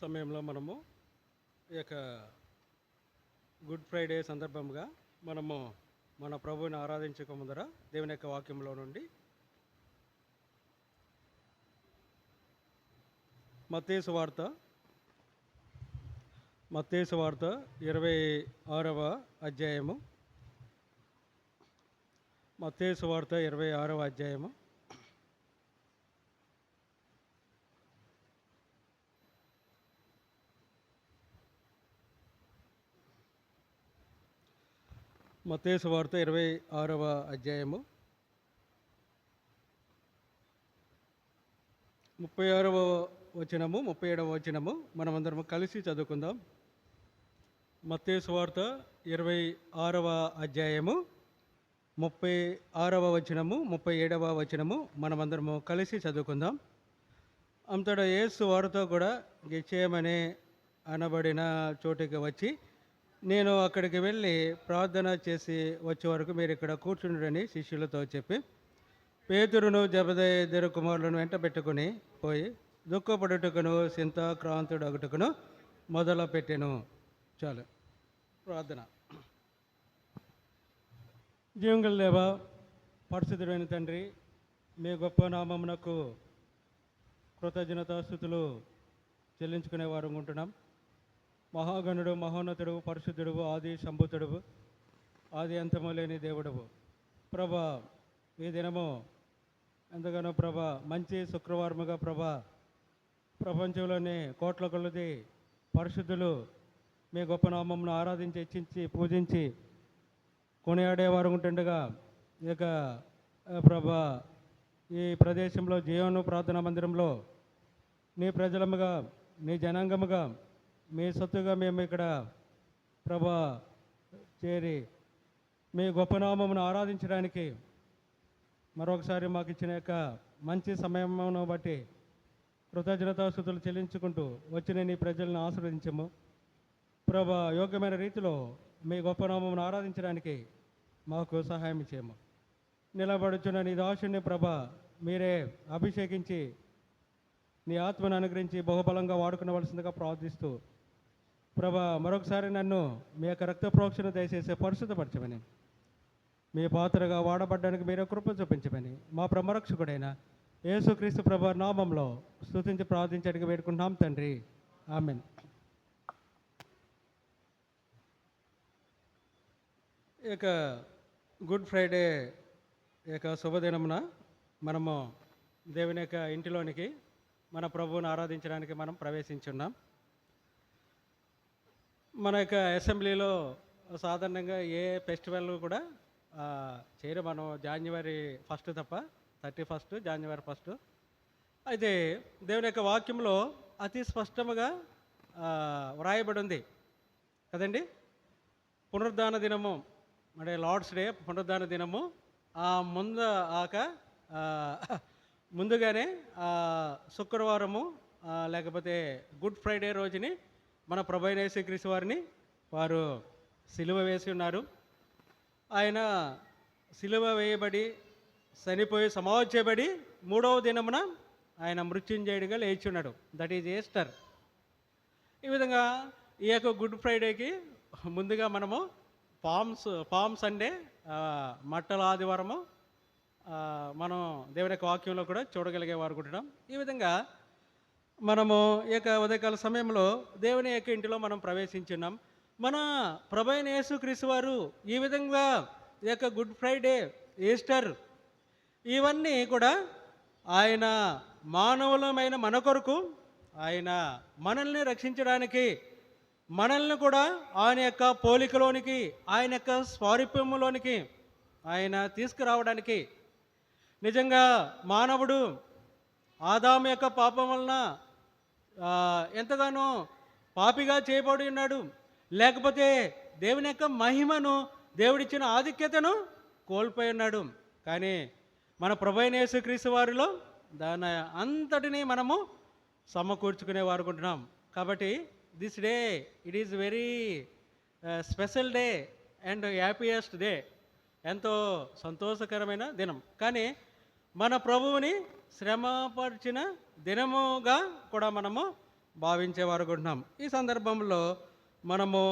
సమయంలో మనము ఈ యొక్క గుడ్ ఫ్రైడే సందర్భంగా మనము మన ప్రభువుని ఆరాధించక ముందర దేవుని యొక్క వాక్యంలో నుండి మత్తయి సువార్త 26వ అధ్యాయము. మత్తయి సువార్త 26వ అధ్యాయము. మత్తయి సువార్త 26వ అధ్యాయము 36వ వచనము 37వ వచనము మనమందరం కలిసి చదువుకుందాం. మత్తయి సువార్త 26వ అధ్యాయము 36వ వచనము 37వ వచనము మనమందరము కలిసి చదువుకుందాం. అంతటా యేసు వారితో కూడా గెత్సేమనే అనబడిన చోటికి వచ్చి, నేను అక్కడికి వెళ్ళి ప్రార్థన చేసి వచ్చే వరకు మీరు ఇక్కడ కూర్చుండని శిష్యులతో చెప్పి, పేతురును జెబెదయి ఇద్దరు కుమారులను వెంట పెట్టుకుని పోయి దుఃఖపడుటకును చింతాక్రాంతుడగుటకును మొదలుపెట్టెను. చాలు. ప్రార్థన. జీవంగల దేవా, పరిశుద్ధుడైన తండ్రి, మీ గొప్ప నామమునకు కృతజ్ఞతాస్తుతులు చెల్లించుకునేవారు ఉంటున్నాం. మహాగణుడు, మహోన్నతుడు, పరిశుద్ధుడు, ఆది సంభూతుడు, ఆది అంతము లేని దేవుడవు ప్రభా, ఈ దినము ఎంతగానో ప్రభా మంచి శుక్రవారముగా ప్రభా, ప్రపంచంలోని కోట్ల కొలది పరిశుద్ధులు మీ గొప్ప నామమును ఆరాధించి, హెచ్చించి, పూజించి కొనియాడేవారు ఉంటుండగా, ఇక ప్రభా ఈ ప్రదేశంలో జీవన ప్రార్థనా మందిరంలో నీ ప్రజలముగా, నీ జనాంగముగా, మీ సొత్తుగా మేము ఇక్కడ ప్రభా చేరి మీ గొప్ప నామమును ఆరాధించడానికి మరొకసారి మాకు ఇచ్చిన యొక్క మంచి సమయమును బట్టి కృతజ్ఞతాస్తుతులు చెల్లించుకుంటూ వచ్చిన నీ ప్రజలను ఆశీర్వదించము ప్రభా. యోగ్యమైన రీతిలో మీ గొప్ప నామమును ఆరాధించడానికి మాకు సహాయం చేయము. నిలబడుచున్న నీ దాసుని ప్రభా మీరే అభిషేకించి నీ ఆత్మను అనుగ్రహించి బహుబలంగా వాడుకునవలసిందిగా ప్రార్థిస్తూ ప్రభా, మరొకసారి నన్ను మీ యొక్క రక్త ప్రోక్షణ దయచేసి పరిశుద్ధపరచమని, మీ పాత్రగా వాడబడ్డానికి మీరే కృప చూపించమని మా ప్రమరక్షకుడైన యేసుక్రీస్తు ప్రభు నామంలో స్తుతించి ప్రార్థించడానికి వేడుకుంటున్నాం తండ్రి. ఆమేన్. ఇక గుడ్ ఫ్రైడే యొక్క శుభదినమున మనము దేవుని యొక్క ఇంటిలోనికి మన ప్రభువుని ఆరాధించడానికి మనం ప్రవేశించున్నాం. మన యొక్క అసెంబ్లీలో సాధారణంగా ఏ ఫెస్టివల్ కూడా చేయరు. మనం January 1 తప్ప 31 January 1. అయితే దేవుని యొక్క వాక్యంలో అతి స్పష్టముగా వ్రాయబడి ఉంది కదండి. పునరుద్ధాన దినము అంటే లార్డ్స్ డే, పునరుద్ధాన దినము ముందుగానే శుక్రవారము లేకపోతే గుడ్ ఫ్రైడే రోజుని మన ప్రభు అయిన యేసుక్రీస్తు వారిని వారు సిలువ వేసి ఉన్నారు. ఆయన సిలువ వేయబడి చనిపోయి సమాధి చేయబడి 3వ దినమున ఆయన మృత్యుంజయుడిగా లేచి ఉన్నాడు. That is Easter. ఈ విధంగా ఈ యొక్క గుడ్ ఫ్రైడేకి ముందుగా మనము పామ్ సండే, మట్టల ఆదివారము మనం దేవుని యొక్క వాక్యంలో కూడా చూడగలిగే వారు ఉంటున్నాం. ఈ విధంగా మనము ఈ యొక్క ఉదయకాల సమయంలో దేవుని యొక్క ఇంటిలో మనం ప్రవేశించున్నాం. మన ప్రభు అయిన యేసుక్రీస్తు వారు ఈ విధంగా ఈ యొక్క గుడ్ ఫ్రైడే, ఈస్టర్ ఇవన్నీ కూడా ఆయన మానవులమైన మన కొరకు, ఆయన మనల్ని రక్షించడానికి, మనల్ని కూడా ఆయన యొక్క పోలికలోనికి, ఆయన యొక్క స్వారూప్యములోనికి ఆయన తీసుకురావడానికి, నిజంగా మానవుడు ఆదాము యొక్క పాపం వలన ఎంతగానో పాపిగా చేయబడి ఉన్నాడు. లేకపోతే దేవుని యొక్క మహిమను, దేవుడిచ్చిన ఆధిక్యతను కోల్పోయి ఉన్నాడు. కానీ మన ప్రభు అయిన యేసుక్రీస్తు వారిలో దాని అంతటినీ మనము సమకూర్చుకునే వారు ఉంటున్నాం. కాబట్టి this day it is very special day and happiest day. ఎంతో సంతోషకరమైన దినం. కానీ మన ప్రభువుని శ్రమపరిచిన దినముగా కూడా మనము భావించేవారు ఉంటున్నాం. ఈ సందర్భంలో మనము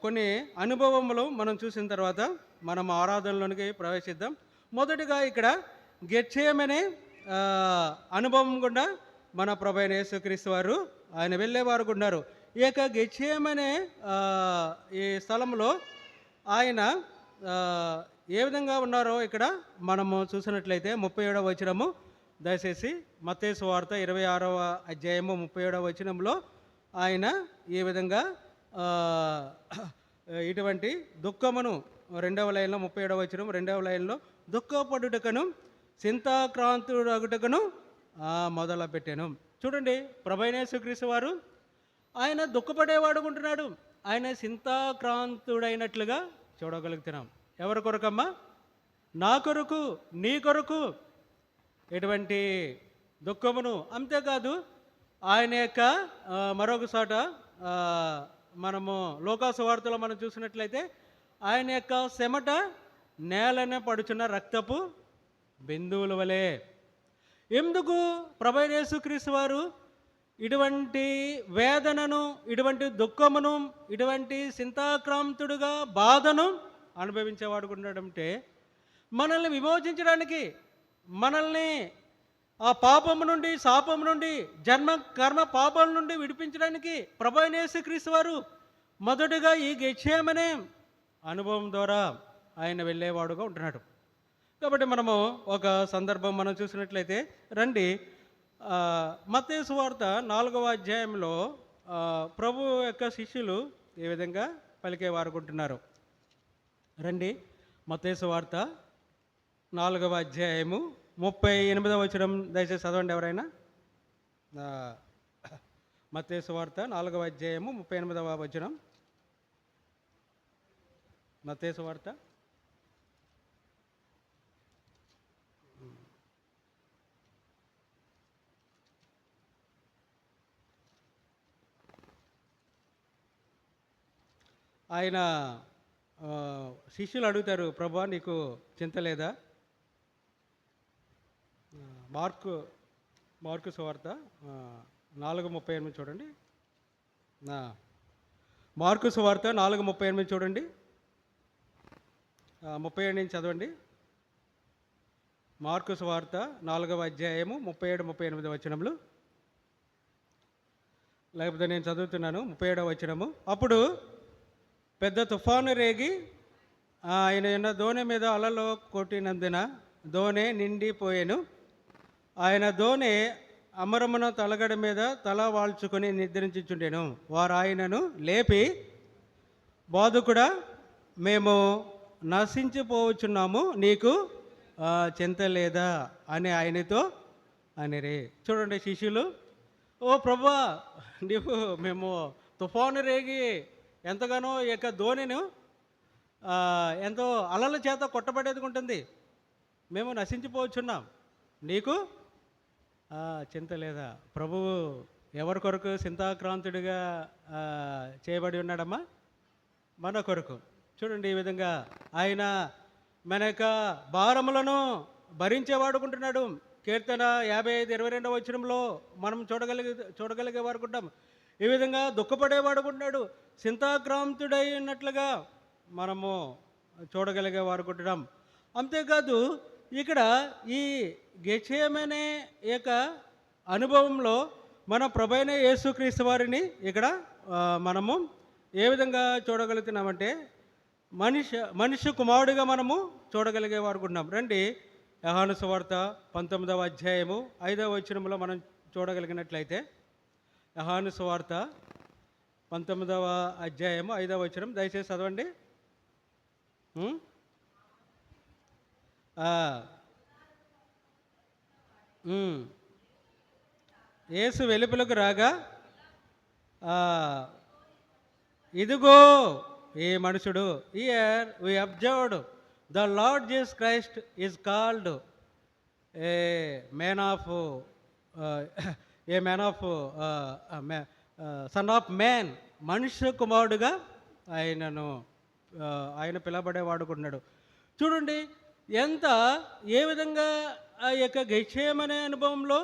కొన్ని అనుభవములు మనం చూసిన తర్వాత మనం ఆరాధనలోనికి ప్రవేశిద్దాం. మొదటిగా ఇక్కడ గెత్సేమనే అనుభవం గుండా మన ప్రభువైన యేసుక్రీస్తు వారు ఆయన వెళ్ళేవారు ఉన్నారు. ఈ యొక్క గెత్సేమనే ఈ స్థలంలో ఆయన ఏ విధంగా ఉన్నారో ఇక్కడ మనము చూసినట్లయితే 37వ వచనము, దయచేసి మత్తయి సువార్త 26వ అధ్యాయము 37వ వచనంలో ఆయన ఈ విధంగా ఇటువంటి దుఃఖమును 2వ లైన్లో 37వ వచనం 2వ లైన్లో దుఃఖపడుటకును చింతాక్రాంతుడగుటకును మొదలుపెట్టాను. చూడండి, ప్రభువైన యేసుక్రీస్తు వారు ఆయన దుఃఖపడేవాడుకుంటున్నాడు. ఆయన చింతాక్రాంతుడైనట్లుగా చూడగలుగుతున్నాం. ఎవరి కొరకమ్మా? నా కొరకు, నీ కొరకు ఎటువంటి దుఃఖమును. అంతేకాదు ఆయన యొక్క మరొక చోట మనము లోకాసు వార్తలో మనం చూసినట్లయితే ఆయన యొక్క చెమట నేలనే పడుచున్న రక్తపు బిందువుల వలె. ఎందుకు ప్రభువైన యేసుక్రీస్తు వారు ఇటువంటి వేదనను, ఇటువంటి దుఃఖమును, ఇటువంటి చింతాక్రాంతుడుగా బాధను అనుభవించేవాడు ఉన్నాడంటే మనల్ని విమోచించడానికి, మనల్ని ఆ పాపము నుండి, శాపము నుండి, జన్మ కర్మ పాపాల నుండి విడిపించడానికి ప్రభువైన యేసుక్రీస్తు వారు మొదటగా ఈ గెత్సేమనే అనుభవం ద్వారా ఆయన వెళ్ళేవాడుగా ఉంటున్నాడు. కాబట్టి మనము ఒక సందర్భం మనం చూసినట్లయితే రండి, మత్తయి సువార్త 4వ అధ్యాయంలో ప్రభు యొక్క శిష్యులు ఏ విధంగా పలికేవారు ఉంటున్నారు. రండి, మత్తయి సువార్త 4వ అధ్యాయము 38వ వచనం దయచేసి చదవండి ఎవరైనా. మత్తయి సువార్త 4వ అధ్యాయము 38వ వచనం. మత్తయి సువార్త ఆయన శిష్యులు అడుగుతారు, ప్రభువా నీకు చింత లేదా? మార్కు సువార్త 4:38 చూడండి. మార్కు సువార్త 4:38 చూడండి. 37 నుంచి చదవండి. మార్కు సువార్త 4వ అధ్యాయము 37-38 వచనములు. లేకపోతే నేను చదువుతున్నాను 37వ వచనము. అప్పుడు పెద్ద తుఫాను రేగి ఆయన ఉన్న దోణి మీద అలలో కొట్టినందున దోణి నిండిపోయాను. ఆయన దోణి అమరమున తలగడ మీద తల వాల్చుకొని నిద్రించుచుండెను. వారు ఆయనను లేపి, బోధకుడా మేము నశించిపోవచ్చున్నాము, నీకు చింత లేదా అని ఆయనతో అనిరే. చూడండి శిష్యులు, ఓ ప్రభువా మేము తుఫాను రేగి ఎంతగానో ఈ యొక్క ధోనిను ఎంతో అలల చేత కొట్టబడేది ఉంటుంది, మేము నశించిపోవచ్చున్నాం, నీకు చింత లేదా? ప్రభువు ఎవరి కొరకు చింతాక్రాంతుడిగా చేయబడి ఉన్నాడమ్మా? మన కొరకు. చూడండి, ఈ విధంగా ఆయన మన యొక్క భారములను భరించేవాడుకుంటున్నాడు. కీర్తన 55:22 వచనంలో మనం చూడగలిగే వాడుకుంటాం. ఈ విధంగా దుఃఖపడేవాడుకుంటున్నాడు, చింతాక్రాంతుడై ఉన్నట్లుగా మనము చూడగలిగే వాడుకుంటున్నాం. అంతేకాదు ఇక్కడ ఈ గెత్సేమనే యొక్క అనుభవంలో మన ప్రభువైన యేసుక్రీస్తు వారిని ఇక్కడ మనము ఏ విధంగా చూడగలుగుతున్నామంటే మనిషి కుమారుడిగా మనము చూడగలిగే వాడుకుంటున్నాం. రండి, యోహాను సువార్త 19వ అధ్యాయము 5వ వచనంలో మనం చూడగలిగినట్లయితే, యోహాను సువార్త 19వ అధ్యాయము 5వ వచనం దయచేసి చదవండి. యేసు వెలుపలకు రాగా ఇదిగో ఈ మనుషుడు. Here we observed the Lord Jesus Christ is called a man of son of man. మనుష్య కుమారుడుగా ఆయన పిలబడేవాడుకున్నాడు. చూడండి ఏ విధంగా ఆ యొక్క గెత్సేమనే అనుభవంలో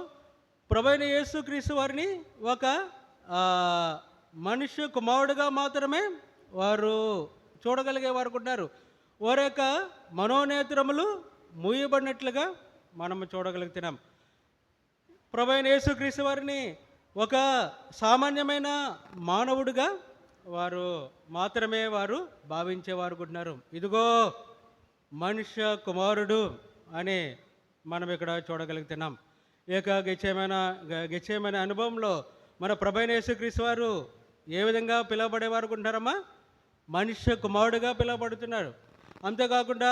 ప్రభువైన యేసుక్రీస్తు వారిని ఒక ఆ, మనుష్య కుమారుడుగా మాత్రమే వారు చూడగలిగే వారు ఉన్నారు. వారి యొక్క మనోనేత్రములు మూయబడినట్లుగా మనము చూడగలుగుతున్నాం. ప్రభువైన యేసుక్రీస్తు వారిని ఒక సామాన్యమైన మానవుడిగా వారు మాత్రమే వారు భావించేవారు ఉన్నారు. ఇదిగో మనుష్య కుమారుడు అని మనం ఇక్కడ చూడగలుగుతున్నాం. ఈ యొక్క గెచ్చేమైన అనుభవంలో మన ప్రభువైన యేసుక్రీస్తు వారు ఏ విధంగా పిలువబడేవారు అనుకుంటారమ్మా? మనుష్య కుమారుడుగా పిలువబడుతున్నారు. అంతేకాకుండా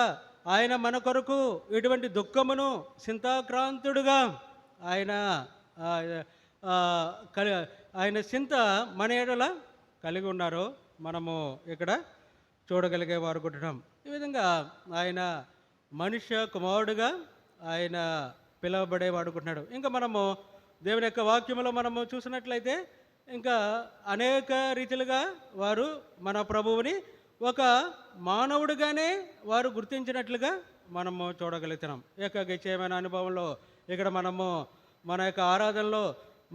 ఆయన మన కొరకు ఇటువంటి దుఃఖమును చింతాక్రాంతుడుగా ఆయన ఆ, ఆ, కలి ఆయన చింత మన ఎడల కలిగి ఉన్నారో మనము ఇక్కడ చూడగలిగే వారు అనుకుంటున్నాం. ఈ విధంగా ఆయన మనుష్య కుమారుడుగా ఆయన పిలువబడేవాడు అనుకుంటున్నాడు. ఇంకా మనము దేవుని యొక్క వాక్యములో మనము చూసినట్లయితే ఇంకా అనేక రీతిలుగా వారు మన ప్రభువుని ఒక మానవుడిగానే వారు గుర్తించినట్లుగా మనము చూడగలుగుతున్నాం. ఈ యొక్క గెచ్చేమైన అనుభవంలో ఇక్కడ మనము మన యొక్క ఆరాధనలో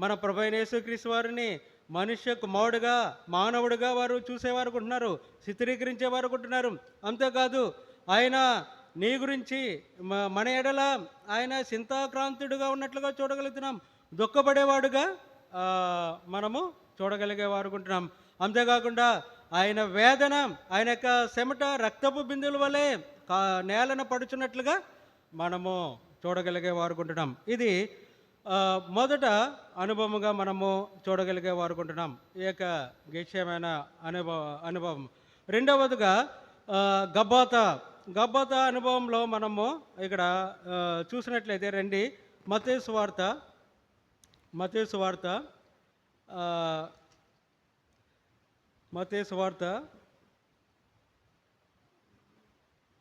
మన ప్రభువైన యేసుక్రీస్తు వారిని మనుష్య కుమారుడుగా మానవుడిగా వారు చూసేవారు అనుకుంటున్నారు, చిత్రీకరించేవారు అనుకుంటున్నారు. అంతేకాదు ఆయన నీ గురించి మన ఎడల ఆయన చింతాక్రాంతుడుగా ఉన్నట్లుగా చూడగలుగుతున్నాం, దుఃఖపడేవాడుగా మనము చూడగలిగేవారు అనుకుంటున్నాం. అంతేకాకుండా ఆయన వేదన, ఆయన యొక్క చెమట రక్తపు బిందువుల వలె నేలన పడుచున్నట్లుగా మనము చూడగలిగేవారు అనుకుంటున్నాం. ఇది మొదట అనుభవంగా మనము చూడగలిగేవారు అనుకుంటున్నాం, ఈ యొక్క గేక్ష్యమైన అనుభవం. రెండవదిగా గబ్బాతా అనుభవంలో మనము ఇక్కడ చూసినట్లయితే రండి, మత్తయి సువార్త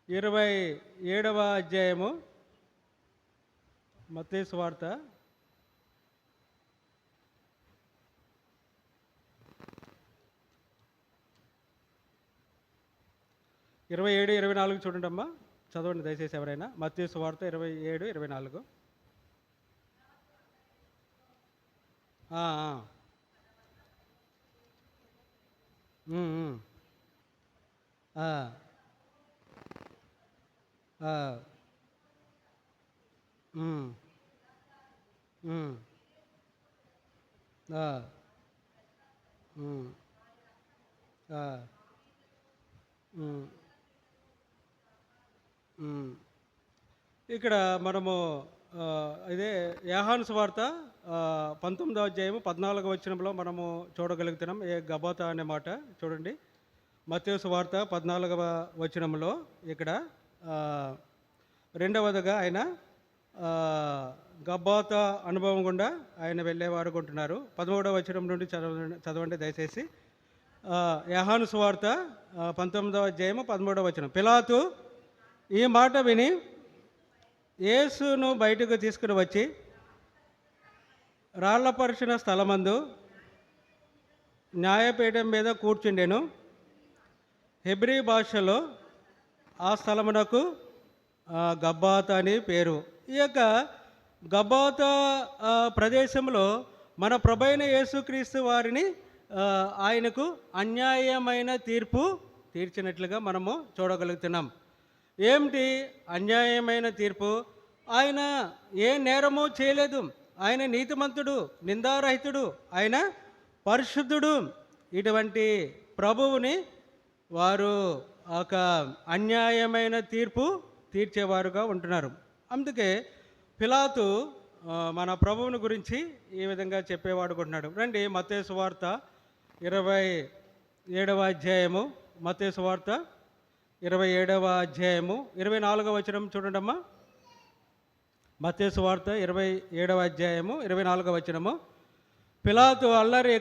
27వ అధ్యాయము. మత్తయి సువార్త 27-24 చూడండి అమ్మా, చదవండి దయచేసి ఎవరైనా. మత్తయి సువార్త 27-24. ఇక్కడ మనము ఇదే యోహాను సువార్త 19వ అధ్యాయము 14వ వచనంలో మనము చూడగలుగుతున్నాం ఏ గబాతా అనే మాట. చూడండి, మత్తయి సువార్త 14వ వచనంలో ఇక్కడ రెండవదిగా ఆయన గబ్బాతా అనుభవం గుండా ఆయన వెళ్ళేవారు అనుకుంటున్నారు. 13వ వచనం నుండి చదవండి దయచేసి. యోహాను సువార్త 19వ అధ్యాయము 13వ వచనం. పిలాతు ఈ మాట విని యేసును బయటకు తీసుకుని వచ్చి రాళ్లపరిచిన స్థలమందు న్యాయపీఠం మీద కూర్చుండెను. హెబ్రీ భాషలో ఆ స్థలమునకు గబ్బాతా అని పేరు. ఈ యొక్క గబ్బాతా ప్రదేశంలో మన ప్రభువైన యేసుక్రీస్తు వారిని ఆయనకు అన్యాయమైన తీర్పు తీర్చినట్లుగా మనము చూడగలుగుతున్నాం. ఏమిటి అన్యాయమైన తీర్పు? ఆయన ఏ నేరము చేయలేదు, ఆయన నీతిమంతుడు, నిందారహితుడు, ఆయన పరిశుద్ధుడు. ఇటువంటి ప్రభువుని వారు ఒక అన్యాయమైన తీర్పు తీర్చేవారుగా ఉంటున్నారు. అందుకే పిలాతు మన ప్రభువుని గురించి ఈ విధంగా చెప్పేవాడు ఉంటున్నాడు. రండి, మత్తయి సువార్త 27వ అధ్యాయము. మత్తయి సువార్త 27వ అధ్యాయము 24వ వచనం చూడండి అమ్మా. మత్తయి సువార్త 27వ అధ్యాయము 24వ వచనము. పిలాతు అల్లరి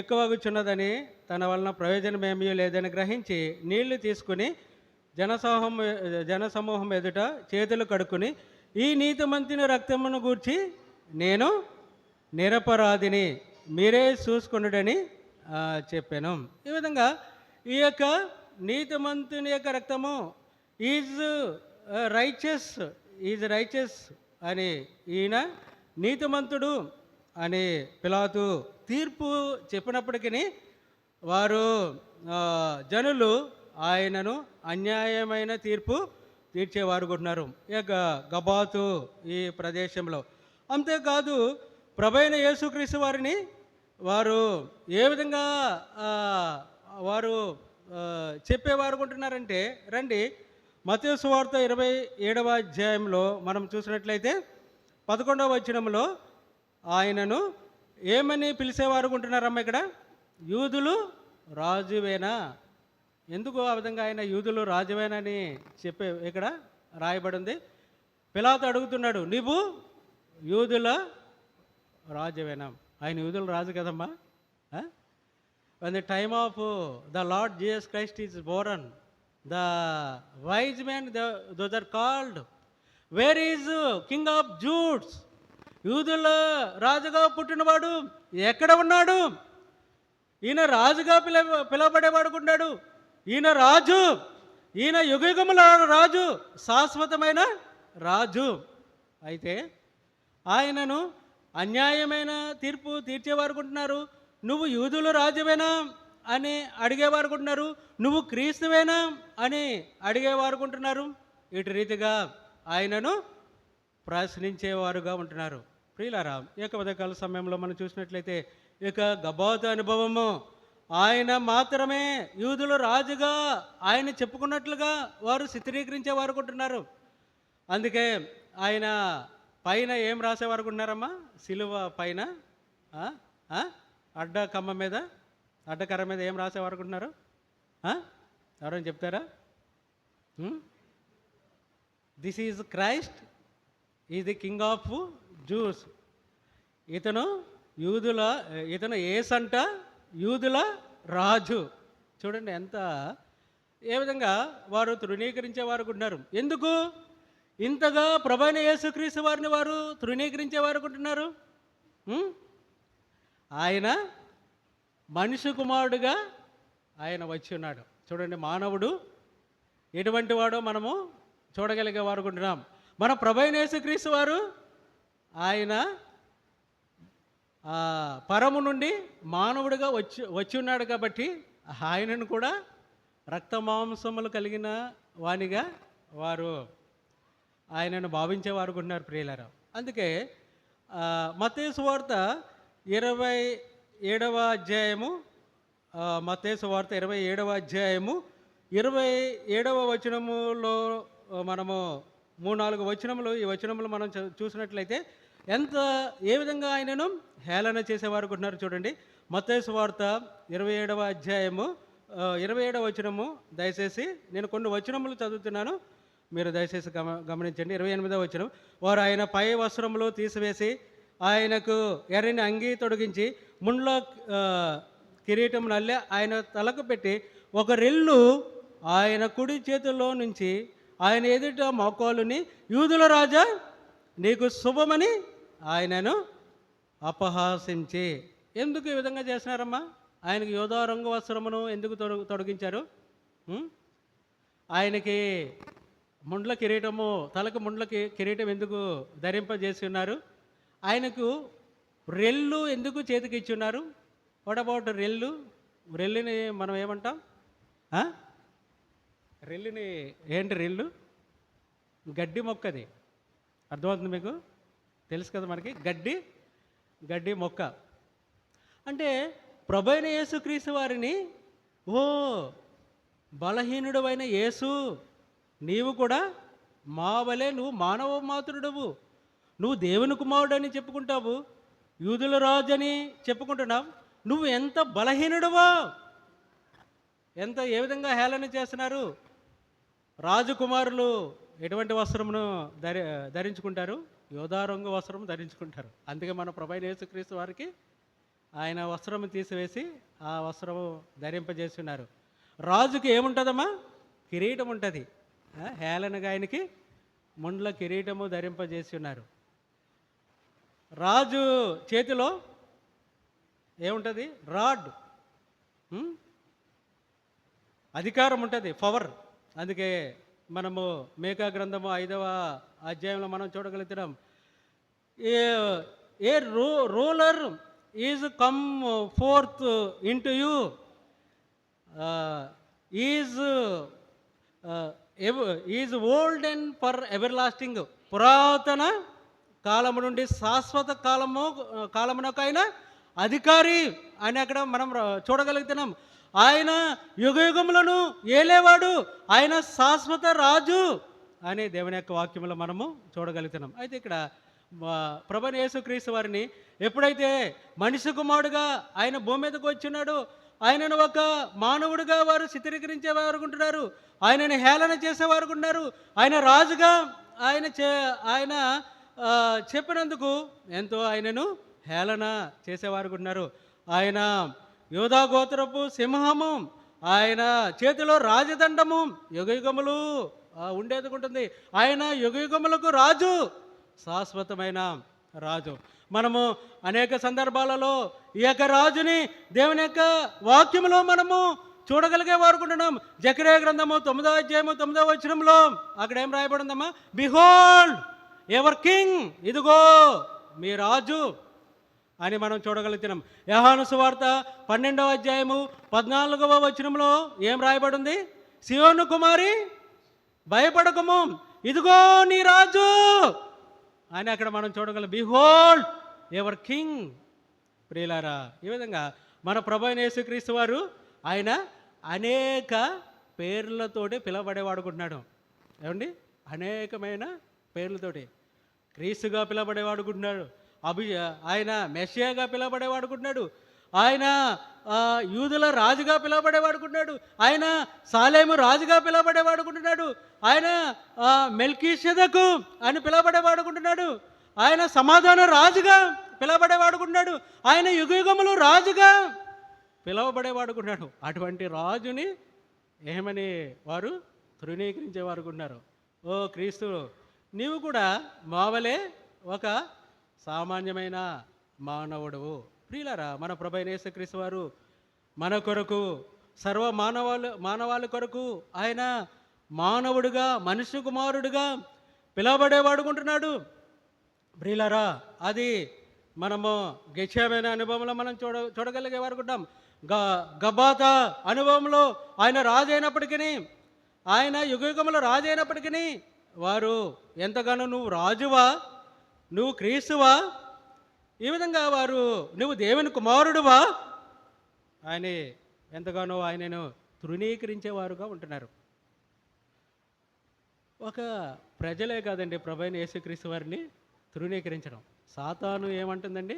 ఎక్కువగుచున్నదని తన వలన ప్రయోజనమేమీ లేదని గ్రహించి నీళ్లు తీసుకుని జనసమూహం ఎదుట చేతులు కడుక్కుని, ఈ నీతిమంతుని రక్తమును గూర్చి నేను నిరపరాధిని, మీరే చూసుకున్నాడని చెప్పాను. ఈ విధంగా ఈ యొక్క నీతిమంతుని యొక్క రక్తము ఈజ్ రైచస్ అని ఈయన నీతిమంతుడు అని పిలాతు తీర్పు చెప్పినప్పటికీ వారు జనులు ఆయనను అన్యాయమైన తీర్పు తీర్చేవారు కొంటున్నారు ఇక గబాతు ఈ ప్రదేశంలో. అంతేకాదు ప్రభైన యేసుక్రీస్తు వారిని వారు ఏ విధంగా వారు చెప్పేవారు కొంటున్నారంటే, రండి మత్తయి సువార్త 27వ అధ్యాయంలో మనం చూసినట్లయితే 11వ వచనంలో ఆయనను ఏమని పిలిచేవారు కొంటున్నారమ్మ ఇక్కడ? యూదులు రాజువేనా. ఎందుకు ఆ విధంగా ఆయన యూదులు రాజువేనని చెప్పే ఇక్కడ రాయబడింది. పిలాతు అడుగుతున్నాడు, నీవు యూదుల రాజువేనా? ఆయన యూదుల రాజు కదమ్మా. When the time of the Lord Jesus Christ is born, the wise men, those are called, where is King of Jews? యూదుల రాజుగా పుట్టినవాడు ఎక్కడ ఉన్నాడు? ఈయన రాజుగా పిలవబడేవాడుకున్నాడు. ఈయన రాజు, ఈయన యుగయుగముల రాజు, శాశ్వతమైన రాజు. అయితే ఆయనను అన్యాయమైన తీర్పు తీర్చేవారుకుంటున్నారు. నువ్వు యూదుల రాజువేనా అని అడిగేవారుకుంటున్నారు. నువ్వు క్రీస్తువేనా అని అడిగేవారుకుంటున్నారు. ఇటు రీతిగా ఆయనను ప్రశ్నించేవారుగా ఉంటున్నారు. ప్రియులారా, ఈ ఉదయకాల సమయంలో మనం చూసినట్లయితే ఇక గబాతు అనుభవము, ఆయన మాత్రమే యూదుల రాజుగా ఆయన చెప్పుకున్నట్లుగా వారు చిత్రీకరించేవారు కొంటున్నారు. అందుకే ఆయన పైన ఏం రాసేవారు కొంటున్నారమ్మా? సిలువ పైన అడ్డకమ్మ మీద, అడ్డకర్ర మీద ఏం రాసేవారు కొంటున్నారు? ఎవరైనా చెప్తారా? This is Christ, is the king of juice. ఇతను ఏసంట యూదుల రాజు. చూడండి ఎంత ఏ విధంగా వారు తృణీకరించేవారు ఉంటున్నారు. ఎందుకు ఇంతగా ప్రభువైన యేసుక్రీస్తు వారిని వారు తృణీకరించేవారు ఉంటున్నారు? ఆయన మనిషి కుమారుడుగా ఆయన వచ్చి ఉన్నాడు. చూడండి, మానవుడు ఎటువంటి వాడో మనము చూడగలిగే వారు ఉంటున్నాం. మన ప్రభువైన యేసుక్రీస్తు వారు ఆయన పరము నుండి మానవుడిగా వచ్చి ఉన్నాడు కాబట్టి ఆయనను కూడా రక్త మాంసములు కలిగిన వానిగా వారు ఆయనను భావించేవారు ఉన్నారు. ప్రియులారా, అందుకే మత్తయి సువార్త 27వ అధ్యాయము, మత్తయి సువార్త 27వ అధ్యాయము 27వ వచనములో మనము 3-4 వచనములు, ఈ వచనములు మనం చూసినట్లయితే ఏ విధంగా ఆయనను హేళన చేసేవారు ఉన్నారు. చూడండి, మత్తయి సువార్త 27వ అధ్యాయము 27వ వచనము. దయచేసి నేను కొన్ని వచనములు చదువుతున్నాను, మీరు దయచేసి గమనించండి. 28వ వచనం, వారు ఆయన పై వస్త్రములు తీసివేసి ఆయనకు ఎర్రని అంగీ తొడిగించి ముండ్ల కిరీటం నల్లె ఆయన తలకు పెట్టి ఒక రెల్లు ఆయన కుడి చేతుల్లో నుంచి ఆయన ఎదుట మోకాలుని, యూదుల రాజా నీకు శుభమని ఆయనను అపహాసించి. ఎందుకు ఈ విధంగా చేస్తున్నారమ్మా? ఆయనకి యోధా రంగు వస్త్రమును ఎందుకు తొడిగించారు? ఆయనకి ముండ్ల కిరీటము, తలకు ముండ్ల కిరీటం ఎందుకు ధరింపజేసి ఉన్నారు? ఆయనకు రెల్లు ఎందుకు చేతికి ఇచ్చి ఉన్నారు? వాట్ అబౌట్ రెల్లు? రెల్లుని మనం ఏమంటాం? రెల్లుని ఏంటి? రెల్లు గడ్డి మొక్కది. అర్థమవుతుంది మీకు? తెలుసు కదా మనకి, గడ్డి మొక్క. అంటే ప్రభువైన యేసుక్రీస్తు వారిని, ఓ బలహీనుడు అయిన యేసు, నీవు కూడా మా వలె నువ్వు మానవ మాతృడవు, నువ్వు దేవుని కుమారుడు అని చెప్పుకుంటావు, యూదుల రాజు అని చెప్పుకుంటున్నావు, నువ్వు ఎంత బలహీనుడవో, ఏ విధంగా హేళన చేస్తున్నారు. రాజకుమారులు ఎటువంటి వస్త్రమును ధరించుకుంటారు? యోధా రంగు వస్త్రం ధరించుకుంటారు. అందుకే మన ప్రభువైన యేసుక్రీస్తు వారికి ఆయన వస్త్రము తీసివేసి ఆ వస్త్రము ధరింపజేస్తున్నారు. రాజుకి ఏముంటుందమ్మా? కిరీటం ఉంటుంది. హేళనగా ఆయనకి ముండ్ల కిరీటము ధరింపజేసి ఉన్నారు. రాజు చేతిలో ఏముంటుంది? రాడ్, అధికారం ఉంటుంది, పవర్. అందుకే మనము మేకా గ్రంథము 5వ అధ్యాయంలో మనం చూడగలుగుతున్నాం. A ruler is come forth into you is is old and for everlasting. పురాతన కాలము నుండి శాశ్వత కాలమునకైనా అధికారి అని అక్కడ మనం చూడగలుగుతున్నాం. ఆయన యుగయుగములను ఏలేవాడు, ఆయన శాశ్వత రాజు అనే దేవుని యొక్క వాక్యంలో మనము చూడగలుగుతున్నాం. అయితే ఇక్కడ ప్రభువైన యేసుక్రీస్తు వారిని ఎప్పుడైతే మనిషి కుమారుడుగా ఆయన భూమి మీదకు వచ్చినాడో, ఆయనను ఒక మానవుడిగా వారు చిత్రీకరించేవారు ఉంటున్నారు, ఆయనను హేళన చేసేవారు ఉన్నారు. ఆయన రాజుగా ఆయన చెప్పినందుకు ఎంతో ఆయనను హేళన చేసేవారు ఉన్నారు. ఆయన యోధా గోత్రపు సింహము, ఆయన చేతిలో రాజదండము యుగయుగములు ఉండేది ఉంటుంది. ఆయన యుగయుగములకు రాజు, శాశ్వతమైన రాజు. మనము అనేక సందర్భాలలో ఈ యొక్క రాజుని దేవుని యొక్క వాక్యములో మనము చూడగలిగే వారుకుంటున్నాం. జకరియా గ్రంథము 9వ అధ్యాయము 9వ వచనంలో అక్కడ ఏం రాయబడిందమ్మా? బిహోల్డ్ ఎవర్ కింగ్, ఇదిగో మీ రాజు అని మనం చూడగలుగుతున్నాం. యోహాను సువార్త 12వ అధ్యాయము 14వ వచనంలో ఏం రాయబడింది? సియోను కుమారి భయపడకము, ఇదిగో నీ రాజు అని అక్కడ మనం చూడగలం. Behold ever king. ప్రియులారా, ఈ విధంగా మన ప్రభువైన యేసుక్రీస్తు వారు ఆయన అనేక పేర్లతోటి పిలవబడేవాడుకుంటున్నాడు. ఏమండి? అనేకమైన పేర్లతోటి క్రీస్తుగా పిలవబడేవాడుకుంటున్నాడు, ఆయన మెస్సియాగా పిలవబడేవాడుకుంటున్నాడు, ఆయన యూదుల రాజుగా పిలవబడేవాడుకుంటున్నాడు, ఆయన సాలేము రాజుగా పిలవబడేవాడుకుంటున్నాడు, ఆయన మెల్కీషెదకు అని పిలవబడేవాడుకుంటున్నాడు, ఆయన సమాధాన రాజుగా పిలవబడేవాడుకుంటున్నాడు, ఆయన యుగయుగములు రాజుగా పిలవబడేవాడుకున్నాడు. అటువంటి రాజుని ఏమని వారు తృణీకరించేవారు ఉన్నారు. ఓ క్రీస్తు, నీవు కూడా మావలే ఒక సామాన్యమైన మానవుడువు. ప్రియులారా, మన ప్రభువైన యేసుక్రీస్తు వారు మన కొరకు, సర్వ మానవాళి కొరకు ఆయన మానవుడుగా, మనుష్య కుమారుడుగా పిలవబడేవాడుకుంటున్నాడు. ప్రియులారా, అది మనము గెచ్చమైన అనుభవంలో మనం చూడగలిగే వారుకుంటాం. గబాతా అనుభవంలో ఆయన రాజు అయినప్పటికీ, ఆయన యుగయుగములో రాజు అయినప్పటికీ వారు ఎంతగానో నువ్వు రాజువా, నువ్వు క్రీస్తువా, ఈ విధంగా వారు నువ్వు దేవుని కుమారుడువా అని ఎంతగానో ఆయనను తృణీకరించేవారుగా ఉంటున్నారు. ఒక ప్రజలే కాదండి ప్రభువైన యేసుక్రీస్తు వారిని తృణీకరించడం. సాతాను ఏమంటుందండి?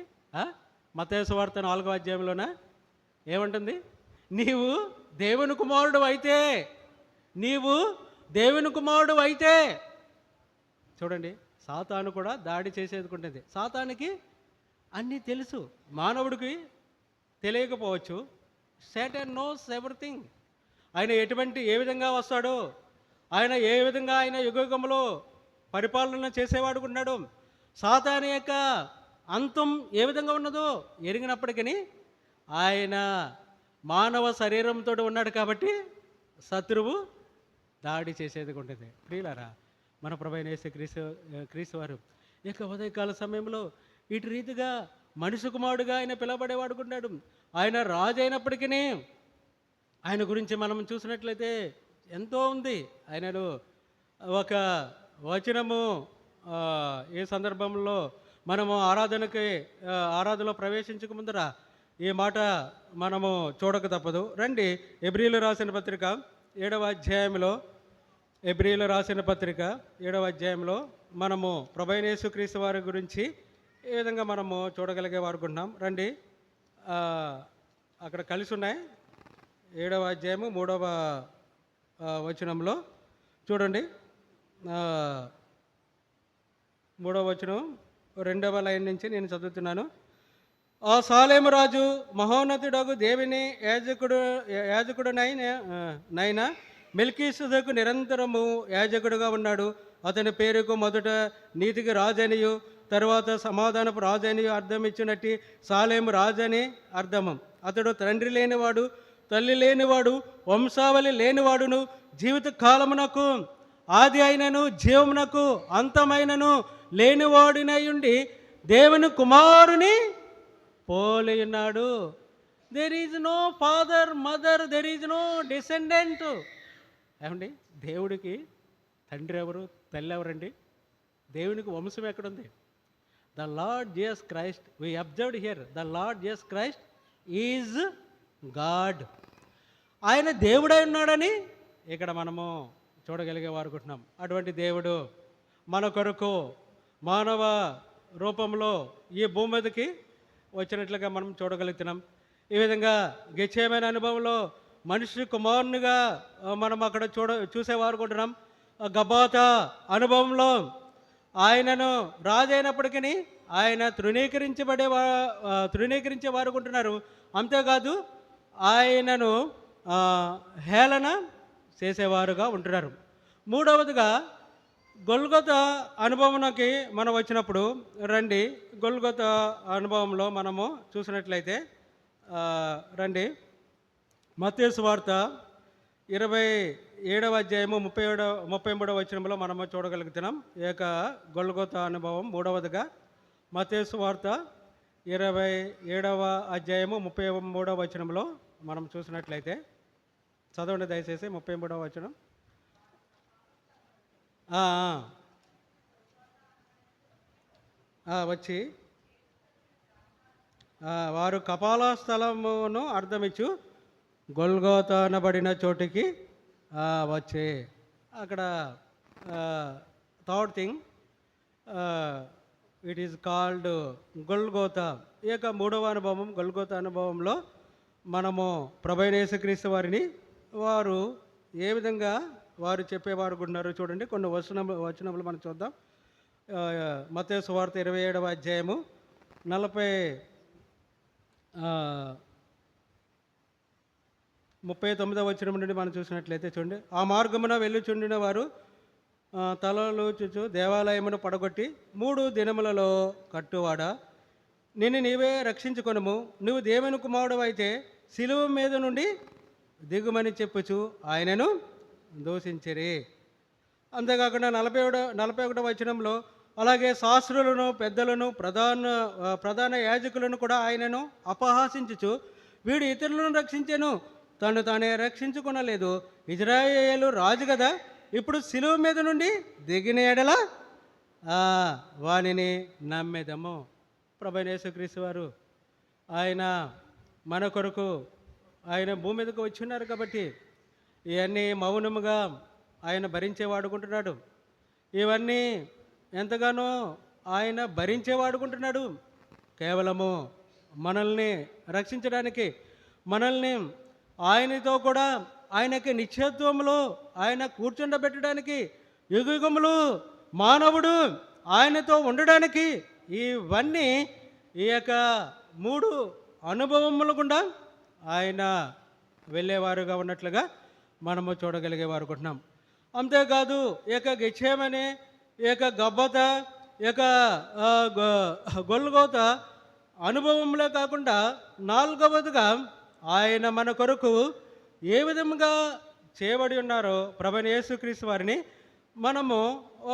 మత్తయి సువార్త 4వ అధ్యాయంలోన ఏమంటుంది? నీవు దేవుని కుమారుడు అయితే, నీవు దేవుని కుమారుడు అయితే. చూడండి, సాతాను కూడా దాడి చేసేదుకుంటుంది. సాతానికి అన్నీ తెలుసు, మానవుడికి తెలియకపోవచ్చు. Satan knows everything. ఆయన ఏ విధంగా వస్తాడో, ఆయన ఏ విధంగా ఆయన యుగయుగంలో పరిపాలన చేసేవాడుకున్నాడు, సాతాను యొక్క అంతం ఏ విధంగా ఉన్నదో ఎరిగినప్పటికీ ఆయన మానవ శరీరంతో ఉన్నాడు కాబట్టి శత్రువు దాడి చేసేది ఉంటుంది. ప్రియులారా, మన ప్రభువైన యేసుక్రీస్తు వారు ఇక ఉదయకాల సమయంలో ఇటు రీతిగా మనిషి కుమారుడుగా ఆయన పిలవబడేవాడుకున్నాడు. ఆయన రాజు అయినప్పటికీ ఆయన గురించి మనం చూసినట్లయితే ఎంతో ఉంది. ఆయనను ఒక వచనము ఈ సందర్భంలో మనము ఆరాధనలో ప్రవేశించక ముందర ఈ మాట మనము చూడక తప్పదు. రండి, ఎబ్రీలు రాసిన పత్రిక 7వ అధ్యాయంలో, ఎబ్రీలు రాసిన పత్రిక 7వ అధ్యాయంలో మనము ప్రభువైన యేసుక్రీస్తు వారి గురించి ఏ విధంగా మనము చూడగలిగే వారుకుంటున్నాం. రండి, అక్కడ కలిసి ఉన్నాయి. 7వ అధ్యాయము 3వ వచనంలో చూడండి. 3వ వచనం 2వ లైన్ నుంచి నేను చదువుతున్నాను. ఆ సాలేము రాజు మహోన్నతుడగు దేవుని యాజకుడునైనా మెల్కీసెదెకు నిరంతరము యాజకుడుగా ఉన్నాడు. అతని పేరుకు మొదట నీతికి రాజనియు, తర్వాత సమాధానపు రాజనియు అర్థం ఇచ్చినట్టు సాలేము రాజని అర్థము. అతడు తండ్రి లేనివాడు, తల్లి లేనివాడు, వంశావళి లేనివాడును, జీవిత కాలమునకు ఆది అయినను జీవమునకు అంతమైనను లేనివాడినై ఉండి దేవుని కుమారుని పోలి ఉన్నాడు. There is no father mother, there is no descendant. ఏమండి, దేవుడికి తండ్రి ఎవరు, తల్లి ఎవరండి? దేవునికి వంశం ఎక్కడుంది? The Lord Jesus Christ, we observed here, the Lord Jesus Christ is God. ఆయన దేవుడై ఉన్నాడని ఇక్కడ మనము చూడగలిగే వారుకుంటున్నాం. అటువంటి దేవుడు మన కొరకు మానవ రూపంలో ఈ భూమి మీదకి వచ్చినట్లుగా మనం చూడగలుగుతున్నాం. ఈ విధంగా గెచ్చేమైన అనుభవంలో మనిషి కుమారునిగా మనం అక్కడ చూసేవారుకుంటున్నాం. గబాత అనుభవంలో ఆయనను రాజైనప్పటికీ ఆయన తృణీకరించే వారుకుంటున్నారు. అంతేకాదు ఆయనను హేళన చేసేవారుగా ఉంటున్నారు. మూడవదిగా గొల్గొతా అనుభవంలోకి మనం వచ్చినప్పుడు రండి. గొల్గొతా అనుభవంలో మనము చూసినట్లయితే రండి, మత్తయి సువార్త 27వ అధ్యాయము 33వ వచనంలో మనము చూడగలుగుతున్నాం. ఈ యొక్క గొల్గొతా అనుభవం మూడవదిగా మత్తయి సువార్త 27వ అధ్యాయము 33వ వచనంలో మనం చూసినట్లయితే చదవండి దయచేసి. 33వ వచనం. వచ్చి వారు కపాల స్థలమును అర్థమిచ్చు గొల్గోతా అనబడిన చోటికి వచ్చి, అక్కడ third thing it is called Golgotha. ఈ యొక్క మూడవ అనుభవం గొల్గోతా అనుభవంలో మనము ప్రభువైన యేసుక్రీస్తు వారిని వారు ఏ విధంగా వారు చెప్పేవారు ఉన్నారు చూడండి. కొన్ని వచనములు మనం చూద్దాం. మత్తయి సువార్త 27వ అధ్యాయము 39వ వచనం నుండి మనం చూసినట్లయితే చూడండి. ఆ మార్గమున వెళ్ళుచుండిన వారు తలలు చూచు దేవాలయమును పడగొట్టి 3 దినములలో కట్టువాడా, నిన్ను నీవే రక్షించుకొనుము, నువ్వు దేవుని కుమారుడు అయితే శిలువ మీద నుండి దిగుమని చెప్పుచు ఆయనను దూషించిరి. అంతేకాకుండా 41వ వచనంలో అలాగే శాస్త్రులను పెద్దలను ప్రధాన యాజకులను కూడా ఆయనను అపహాసించుచు, వీడు ఇతరులను రక్షించెను, తను తానే రక్షించుకొనలేదు, ఇజ్రాయేలు రాజు కదా, ఇప్పుడు శిలువ మీద నుండి దిగిన ఎడల వానిని నమ్మెదము. ప్రభువైన యేసుక్రీస్తు వారు ఆయన మన కొరకు ఆయన భూమి మీదకు వచ్చి ఉన్నారు కాబట్టి ఇవన్నీ మౌనముగా ఆయన భరించేవాడుకుంటున్నాడు. ఇవన్నీ ఎంతగానో ఆయన భరించేవాడుకుంటున్నాడు. కేవలము మనల్ని రక్షించడానికి, మనల్ని ఆయనతో కూడా ఆయనకి నిత్యత్వంలో ఆయన కూర్చుండబెట్టడానికి, యుగయుగములు మానవుడు ఆయనతో ఉండడానికి ఇవన్నీ ఈ యొక్క 3 అనుభవములు గుండా ఆయన వెళ్ళేవారుగా ఉన్నట్లుగా మనము చూడగలిగేవారు అనుకుంటున్నాం. అంతేకాదు ఈ యొక్క గెచ్చేమని, ఈ యొక్క గబ్బత, ఈ యొక్క గొల్గోత అనుభవంలో కాకుండా 4వదిగా ఆయన మన కొరకు ఏ విధంగా చేయబడి ఉన్నారో ప్రభువైన యేసుక్రీస్తు వారిని మనము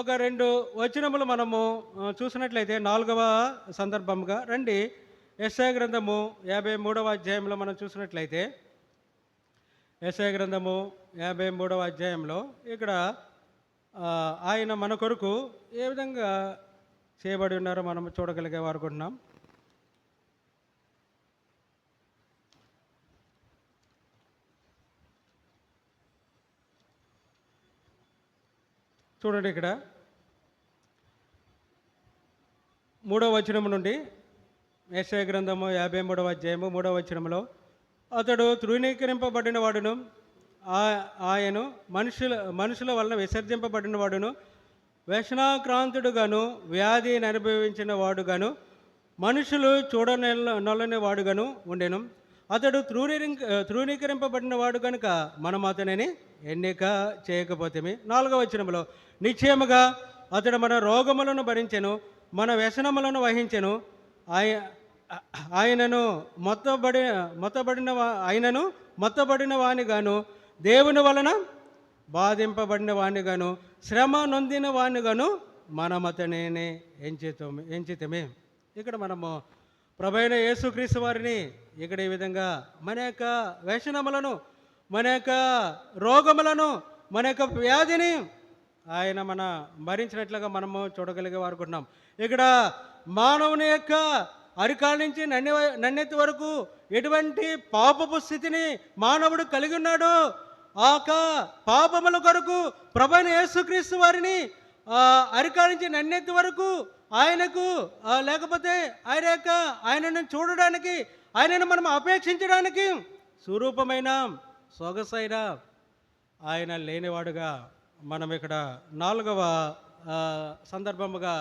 ఒక 2 వచనములు మనము చూసినట్లయితే 4వ సందర్భంగా రండి. యెషయా గ్రంథము 53వ అధ్యాయంలో మనం చూసినట్లయితే యెషయా గ్రంథము 53వ అధ్యాయంలో ఇక్కడ ఆయన మన కొరకు ఏ విధంగా చేయబడి ఉన్నారో మనం చూడగలిగే వారుకుంటున్నాం. చూడండి, ఇక్కడ 3వ వచనం నుండి యెషయా గ్రంథము 53వ అధ్యాయము 3వ వచనంలో, అతడు తృణీకరింపబడిన వాడును, ఆయన మనుషుల వలన విసర్జింపబడిన వాడును, వ్యసనాక్రాంతుడుగాను వ్యాధిని అనుభవించిన వాడుగాను మనుషులు చూడనొల్లని వాడుగాను ఉండెను. అతడు తృణీకరింపబడిన వాడు కనుక మనం అతనిని ఎన్నిక చేయకపోతేమి. 4వ వచనంలో, నిశ్చయముగా అతడు మన రోగములను భరించెను, మన వ్యసనములను వహించెను, ఆయనను మొత్తబడిన వానిగాను దేవుని వలన బాధింపబడిన వానిగాను శ్రమ నొందిన వానిగాను మనం అతనిని ఎంచితమే. ఇక్కడ మనము ప్రభైన యేసుక్రీస్తు వారిని ఇక్కడ ఈ విధంగా మన యొక్క వ్యసనములను, మన యొక్క రోగములను, మన యొక్క వ్యాధిని ఆయన భరించినట్లుగా మనము చూడగలిగే వారుకుంటున్నాం. ఇక్కడ మానవుని యొక్క అరికాల నుంచి నన్నెత్తి వరకు ఎటువంటి పాపపు స్థితిని మానవుడు కలిగి ఉన్నాడు. ఆ పాపముల కొరకు ప్రభువైన యేసుక్రీస్తు వారిని అరికాల నుంచి నన్నెత్తి వరకు ఆయనకు లేకపోతే ఆయనను చూడడానికి, ఆయనను మనం అపేక్షించడానికి స్వరూపమైన సొగసైన ఆయన లేనివాడుగా మనం ఇక్కడ 4వ సందర్భముగా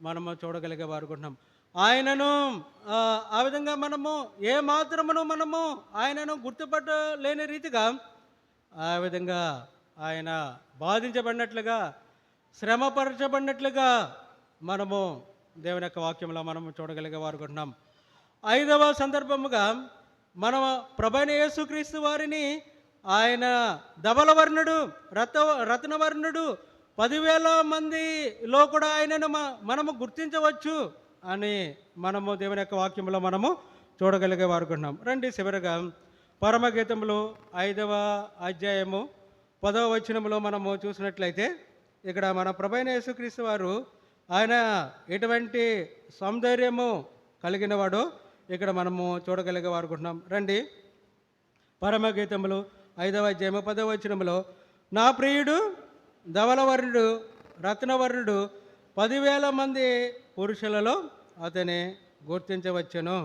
మనము చూడగలిగే వారుకుంటున్నాం. ఆయనను ఆ విధంగా మనము ఏ మాత్రమును మనము ఆయనను గుర్తుపట్టలేని రీతిగా ఆ విధంగా ఆయన బాధించబడినట్లుగా, శ్రమపరచబడినట్లుగా మనము దేవుని యొక్క వాక్యంలో మనము చూడగలిగే వారుకుంటున్నాం. 5వ సందర్భముగా మన ప్రభువైన యేసుక్రీస్తు వారిని ఆయన ధవలవర్ణుడు, రత్నవర్ణుడు, 10,000 మందిలో కూడా ఆయనను మనము గుర్తించవచ్చు అని మనము దేవుని యొక్క వాక్యంలో మనము చూడగలిగే వారుకుంటున్నాం. రండి చివరిగా పరమగీతములు 5వ అధ్యాయము 10వ వచనములో మనము చూసినట్లయితే ఇక్కడ మన ప్రభువైన యేసుక్రీస్తు వారు ఆయన ఎటువంటి సౌందర్యము కలిగిన వాడో ఇక్కడ మనము చూడగలిగే వారుకుంటున్నాం. రండి పరమగీతములు 5వ అధ్యాయము 10వ వచనములో, నా ప్రియుడు ధవలవర్ణుడు, రత్నవర్ణుడు, 10,000 మంది పురుషులలో అతని గుర్తించవచ్చును.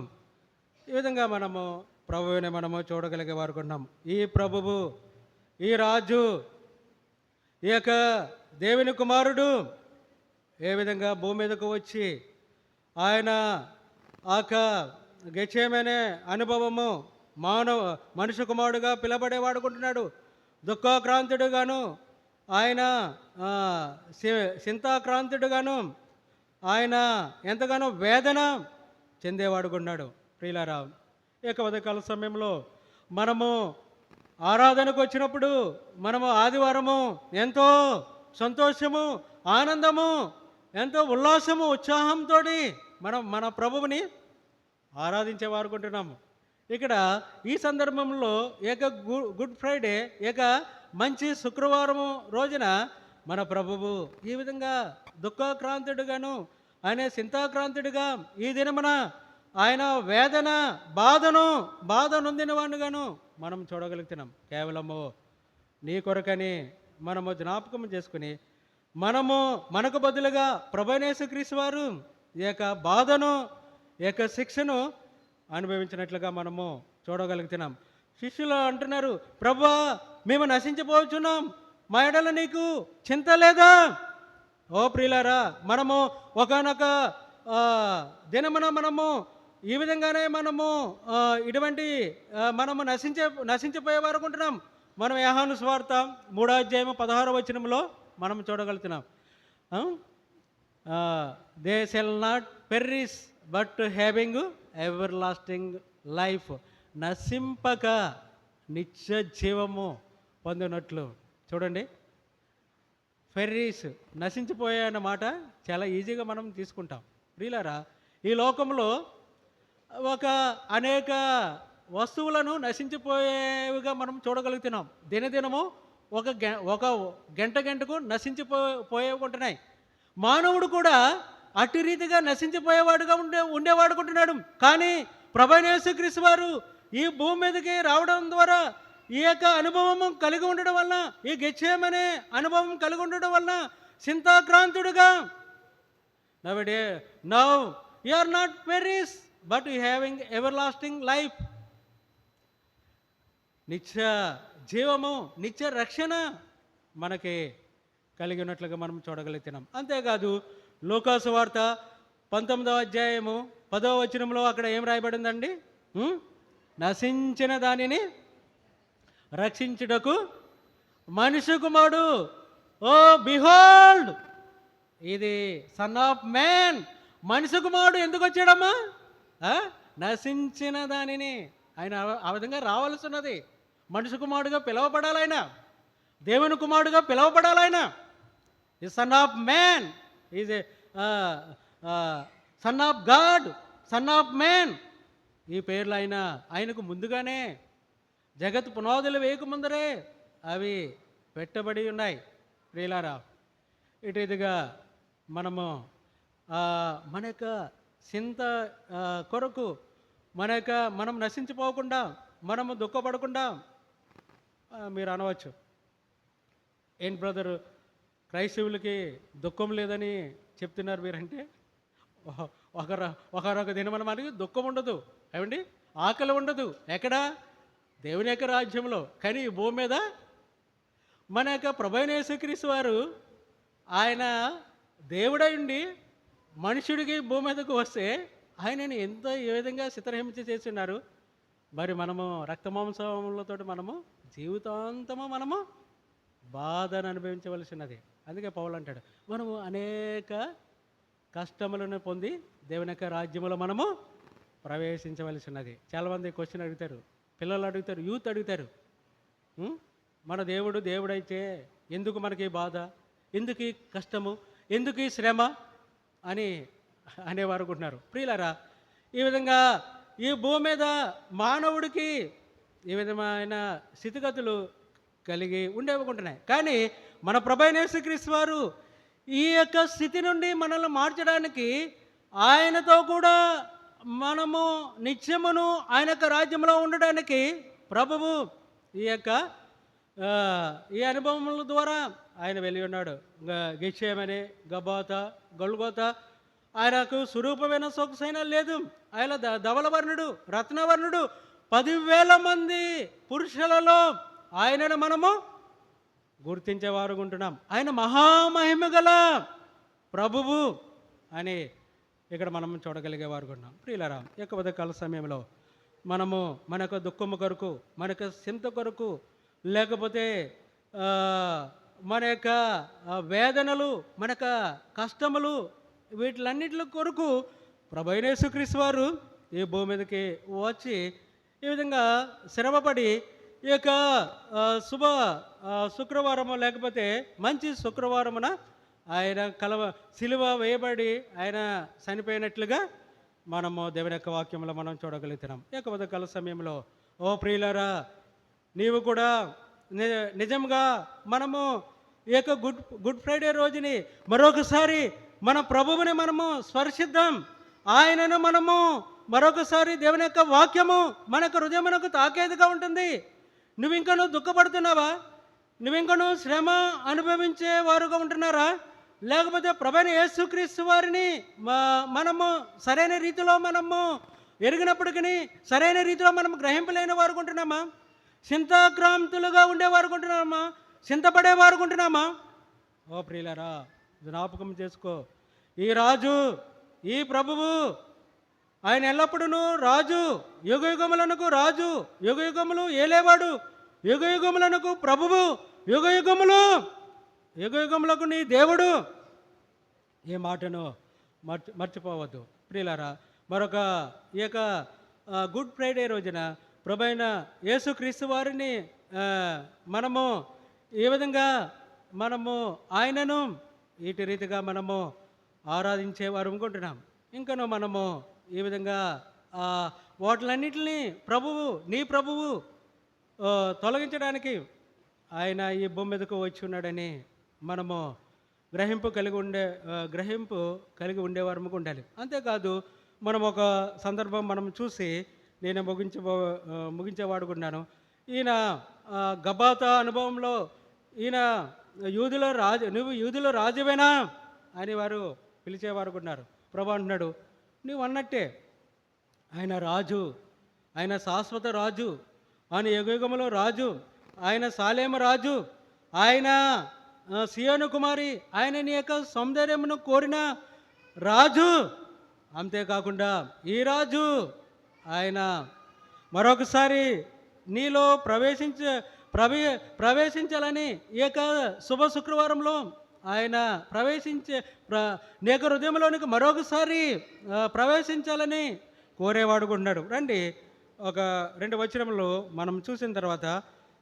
ఈ విధంగా మనము ప్రభువుని మనము చూడగలిగే వారుకున్నాం. ఈ ప్రభువు, ఈ రాజు, ఈ యొక్క దేవుని కుమారుడు ఏ విధంగా భూమి మీదకు వచ్చి ఆయన గెత్సేమనే అనుభవము మనుష్య కుమారుడుగా పిలబడే వాడుకుంటున్నాడు. దుఃఖాక్రాంతుడుగాను, ఆయన చింతాక్రాంతుడుగాను, ఆయన ఎంతగానో వేదన చెందేవాడుకున్నాడు. ప్రియులారా, ఈ యొక్క ఉదయకాల సమయంలో మనము ఆరాధనకు వచ్చినప్పుడు మనము ఆదివారము ఎంతో సంతోషము, ఆనందము, ఎంతో ఉల్లాసము, ఉత్సాహంతో మన ప్రభువుని ఆరాధించేవారుకుంటున్నాము. ఇక్కడ ఈ సందర్భంలో గుడ్ ఫ్రైడే, మంచి శుక్రవారము రోజున మన ప్రభువు ఈ విధంగా దుఃఖాక్రాంతుడుగాను, ఆయన చింతాక్రాంతుడిగా, ఈ దినమున ఆయన వేదన, బాధ నొందిన వాడిగాను మనం చూడగలుగుతున్నాం. కేవలము నీ కొరకని మనము జ్ఞాపకం చేసుకుని మనకు బదులుగా ప్రభువైన యేసుక్రీస్తు వారు ఈ యొక్క బాధను, ఈ యొక్క శిక్షను అనుభవించినట్లుగా మనము చూడగలుగుతున్నాం. శిష్యులు అంటున్నారు, ప్రభువా మేము నశించిపోతున్నాం, మా ఎడల నీకు చింత లేదా? ఓ ప్రియులారా, మనము ఒకానొక దినమున మనము ఈ విధంగానే మనము ఇటువంటి మనము నశించిపోయేవారు అనుకుంటున్నాం. మనం యోహాను సువార్త 3వ అధ్యాయము 16వ వచనంలో మనం చూడగలుగుతున్నాం. They shall not perish but having everlasting life, నశింపక నిత్య జీవము పొందినట్లు. చూడండి, ఫెర్రీస్, నశించిపోయే అన్న మాట చాలా ఈజీగా మనం తీసుకుంటాం. ప్రియులారా, ఈ లోకంలో అనేక వస్తువులను నశించిపోయేవిగా మనం చూడగలుగుతున్నాం. దినదినము ఒక గంటకు నశించిపోయేవి ఉంటున్నాయి. మానవుడు కూడా అటు రీతిగా నశించిపోయేవాడుగా ఉండేవాడుకుంటున్నాడు. కానీ ప్రభువైన యేసుక్రీస్తు వారు ఈ భూమి మీదకి రావడం ద్వారా ఈ యొక్క అనుభవము కలిగి ఉండడం వల్ల, ఈ గెత్సేమనే అనుభవం కలిగి ఉండడం వల్ల చింతాక్రాంతుడుగా, now you are not perish but you having everlasting life, నిత్య జీవము, నిత్య రక్షణ మనకి కలిగి ఉన్నట్లుగా మనం చూడగలుగుతున్నాం. అంతేకాదు లూకాసు వార్త 19వ అధ్యాయము 10వ వచనంలో అక్కడ ఏం రాయబడిందండి? నశించిన దానిని రక్షించుటకు మనుష్య కుమారుడు, ఓ బిహోల్డ్, ఇది సన్ ఆఫ్ మ్యాన్, మనుష్య కుమారుడు ఎందుకు వచ్చాడమ్మా? నశించిన దానిని, ఆయన ఆ విధంగా రావాల్సి ఉన్నది. మనుష్య కుమారుడుగా పిలువబడాలైనా, దేవుని కుమారుడుగా పిలువబడాలైనా. ఈ sun of man is son of God, sun of man, ఈ పేర్లు ఆయనకు ముందుగానే జగత్ పునాదులు వేయకముందరే అవి పెట్టబడి ఉన్నాయి. ప్రియులారా, ఇటు ఇదిగా మనము మన యొక్క చింత కొరకు మనం నశించిపోకుండా, మనము దుఃఖపడకుండా మీరు అనవచ్చు, ఏంటి బ్రదర్ క్రైస్తవులకి దుఃఖం లేదని చెప్తున్నారు మీరంటే, ఒకరొక దినమన మనకి దుఃఖం ఉండదు, ఏమండి, ఆకలి ఉండదు. ఎక్కడ? దేవుని యొక్క రాజ్యంలో. కానీ ఈ భూమి మీద మన యొక్క ప్రభువైన యేసుక్రీస్తు వారు ఆయన దేవుడై ఉండి మనుషుడికి భూమి మీదకు వస్తే ఆయనని ఏ విధంగా చిత్రహింస చేస్తున్నారు. మరి మనము రక్తమాంసములతో మనము జీవితాంతము మనము బాధను అనుభవించవలసినది. అందుకే పౌలు అంటాడు, మనము అనేక కష్టములను పొంది దేవుని యొక్క రాజ్యములో మనము ప్రవేశించవలసినది. చాలామంది క్వశ్చన్ అడుగుతారు, పిల్లలు అడుగుతారు, యూత్ అడుగుతారు, మన దేవుడైతే ఎందుకు మనకి బాధ, ఎందుకు ఈ కష్టము, ఎందుకు ఈ శ్రమ అని అనేవారు అనుకుంటున్నారు. ప్రియులారా, ఈ విధంగా ఈ భూమి మీద మానవుడికి ఈ విధమైన స్థితిగతులు కలిగి ఉండేవుకుంటున్నాయి. కానీ మన ప్రభువైన యేసుక్రీస్తు వారు ఈ యొక్క స్థితి నుండి మనల్ని మార్చడానికి, ఆయనతో కూడా మనము నిత్యమును ఆయన యొక్క రాజ్యంలో ఉండడానికి ప్రభువు ఈ అనుభవముల ద్వారా ఆయన వెళ్ళి ఉన్నాడు. గెత్సేమనే, గబాత, గొల్గోత, ఆయనకు స్వరూపమైన సొగసైన లేదు. ఆయన ధవలవర్ణుడు, రత్నవర్ణుడు, 10,000 మంది పురుషులలో ఆయనను మనము గుర్తించేవారు ఉంటున్నాం. ఆయన మహామహిమ గల ప్రభువు అని ఇక్కడ మనం చూడగలిగేవారు ఉన్నాం. ప్రియులారా, యొక్క ఉదయకాల సమయంలో మనము మనకు దుఃఖము కొరకు, మనకు చింత కొరకు, లేకపోతే మన యొక్క వేదనలు, మన యొక్క కష్టములు, వీటిలన్నిటి కొరకు ప్రభువైన యేసుక్రీస్తు వారు ఈ భూమి మీదకి వచ్చి ఈ విధంగా శ్రమపడి ఈ యొక్క శుక్రవారము, లేకపోతే మంచి శుక్రవారమున ఆయన సిలువ వేయబడి ఆయన చనిపోయినట్లుగా మనము దేవుని యొక్క వాక్యంలో మనం చూడగలుగుతున్నాం. ఈ యొక్క ఉదయకాల సమయంలో ఓ ప్రియులారా, నీవు కూడా నిజంగా మనము ఈ యొక్క గుడ్ ఫ్రైడే రోజుని మరొకసారి మన ప్రభువుని మనము స్పర్శిద్దాం. ఆయనను మనము మరొకసారి దేవుని యొక్క వాక్యము మనకు హృదయమునకు తాకేదిగా ఉంటుంది. నువ్వు దుఃఖపడుతున్నావా? నువ్వు శ్రమ అనుభవించే వారుగా ఉంటున్నారా? లేకపోతే ప్రభువైన యేసుక్రీస్తు వారిని మనము సరైన రీతిలో మనము ఎరిగినప్పటికీ సరైన రీతిలో మనము గ్రహింపలేని వారు ఉంటున్నామా? చింతాక్రాంతులుగా ఉండేవారు ఉంటున్నామా? చింతపడేవారు ఉంటున్నామా? ఓ ప్రియులారా, జ్ఞాపకం చేసుకో, ఈ రాజు, ఈ ప్రభువు, ఆయన ఎల్లప్పుడూ రాజు, యుగయుగములకు రాజు, యుగయుగములు ఏలేవాడు, యుగయుగములకు ప్రభువు, యుగయుగములకు నీ దేవుడు. ఈ మాటను మర్చిపోవద్దు. ప్రియులారా, మరొక ఈ యొక్క గుడ్ ఫ్రైడే రోజున ప్రభువైన యేసుక్రీస్తు వారిని మనము ఈ విధంగా మనము ఆయనను ఇటు రీతిగా మనము ఆరాధించేవారు అనుకుంటున్నాం. ఇంకను మనము ఈ విధంగా వాటిలన్నింటినీ నీ ప్రభువు తొలగించడానికి ఆయన ఈ భూమి మీదకు వచ్చి ఉన్నాడని మనము గ్రహింపు కలిగి ఉండేవారు ఉండాలి. అంతేకాదు, మనం ఒక సందర్భం మనం చూసి నేను ముగించేవాడుకున్నాను. ఈయన గబాత అనుభవంలో ఈయన నువ్వు యూదుల రాజువేనా అని వారు పిలిచేవారు ఉన్నారు. ప్రభు అంటున్నాడు, నువ్వు అన్నట్టే ఆయన రాజు, ఆయన శాశ్వత రాజు, ఆయన యుగయుగములో రాజు, ఆయన సాలేము రాజు, ఆయన సియోను కుమారి, ఆయన నీ యొక్క సౌందర్యమును కోరిన రాజు. అంతేకాకుండా ఈ రాజు ఆయన మరొకసారి నీలో ప్రవేశించాలని ఈ యొక్క శుభ శుక్రవారంలో ఆయన నీ యొక్క హృదయంలోనికి మరొకసారి ప్రవేశించాలని కోరేవాడుకుంటున్నాడు. రండి, ఒక 2 వచనములు మనం చూసిన తర్వాత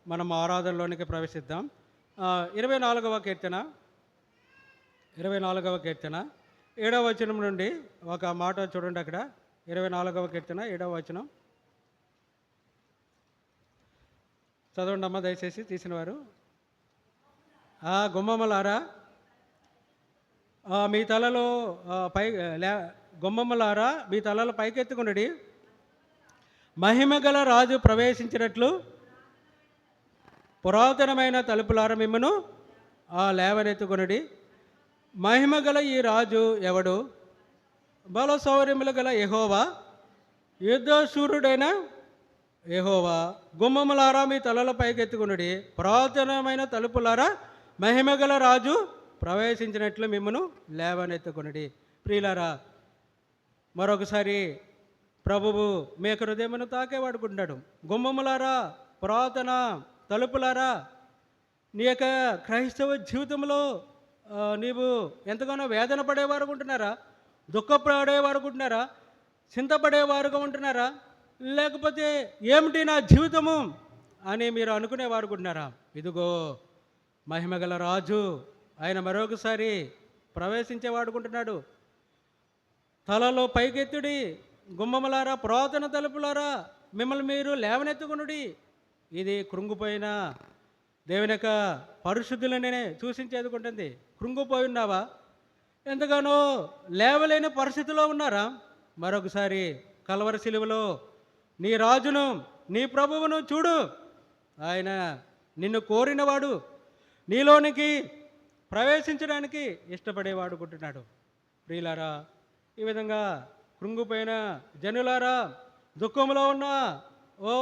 మనం ఆరాధనలోనికి ప్రవేశిద్దాం. 24వ కీర్తన 7వ వచనం నుండి ఒక మాట చూడండి. అక్కడ 24వ కీర్తన 7వ వచనం చదవండి అమ్మ దయచేసి తీసిన వారు. గుమ్మమ్మలారా మీ తలలో పై గుమ్మమ్మలారా మీ తలలో పైకెత్తుకున్నది, మహిమగల రాజు ప్రవేశించినట్లు పురాతనమైన తలుపులార మిమ్మను లేవనెత్తుకున్నది. మహిమగల ఈ రాజు ఎవడు? బల సౌర్యములు గల యెహోవా, యుద్ధశూరుడైన యెహోవా. గుమ్మములారా మీ తలల పైకెత్తుకున్నది, పురాతనమైన తలుపులారా మహిమగల రాజు ప్రవేశించినట్లు మిమ్మను లేవనెత్తుకున్నది. ప్రియులారా, మరొకసారి ప్రభువు మీ యొక్క హృదయమును తాకేవాడుకుంటున్నాడు. గుమ్మములారా, పురాతన తలుపులారా, నీ యొక్క క్రైస్తవ జీవితంలో నీవు ఎంతగానో వేదన పడేవారు ఉంటున్నారా? దుఃఖపడేవారు ఉంటున్నారా? చింతపడేవారుగా ఉంటున్నారా? లేకపోతే ఏమిటి నా జీవితము అని మీరు అనుకునేవారు ఉంటున్నారా? ఇదిగో మహిమగల రాజు ఆయన మరొకసారి ప్రవేశించేవాడుకుంటున్నాడు. తలలో పైకెత్తుడి, గుమ్మములారా, పురాతన తలుపులారా మిమ్మల్ని మీరు లేవనెత్తుకునుడి. ఇది కృంగిపోయిన దేవుని యొక్క పరిశుద్ధులనే సూచించేదుకుంటుంది. కృంగిపోయి ఉన్నావా? ఎంతగానో లేవలేని పరిస్థితిలో ఉన్నారా? మరొకసారి కల్వరి శిలువలో నీ రాజును, నీ ప్రభువును చూడు. ఆయన నిన్ను కోరినవాడు, నీలోనికి ప్రవేశించడానికి ఇష్టపడేవాడుకుంటున్నాడు. ప్రియులారా, ఈ విధంగా కృంగిపోయిన జనులారా, దుఃఖంలో ఉన్న ఓ